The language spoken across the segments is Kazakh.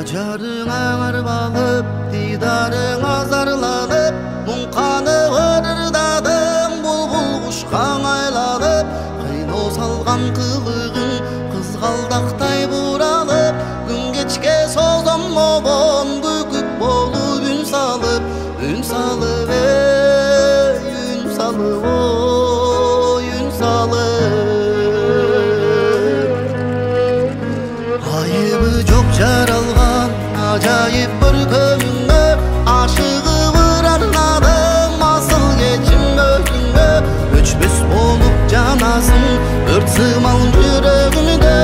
Ajarың аңар балып, дидарың азарланып, мұңқаны ырырдадың, бұлбұл құшқан айланып, қино салған қылығың қызғалдақтай бұралып, күн кечке созым обон бүгіп болып үн салып, үн салып, үн салып, үн салып. Айыбы жоқ жаралған ажайып бір көңіліңе, ашығып арнадым асыл кечім өзіңе. Өчпес болып жанасың өрт сымал жүрегімде,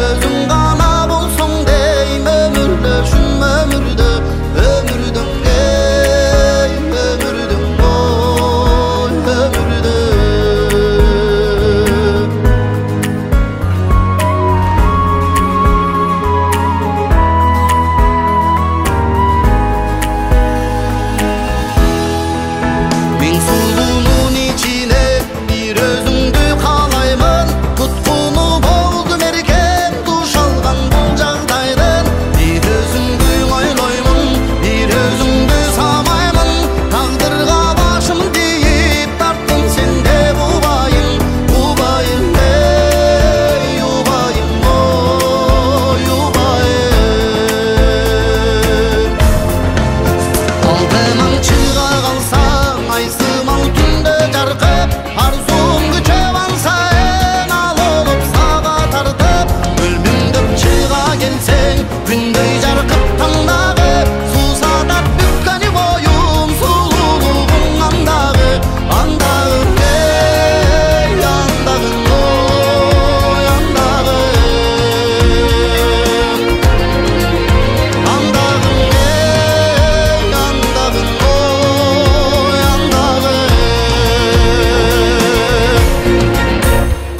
өзің ғана болсаң дейм өмірде, шын өмірде, өмірдің ей, өмірдің ой, өмірде.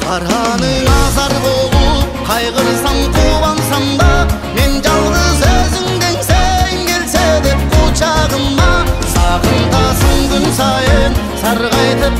Қараның азар болып, қайғырсам қуансам да, мен жалғыз өзіңден сен келсе деп құшағыма, сағынтасың күн сайын сарғайтып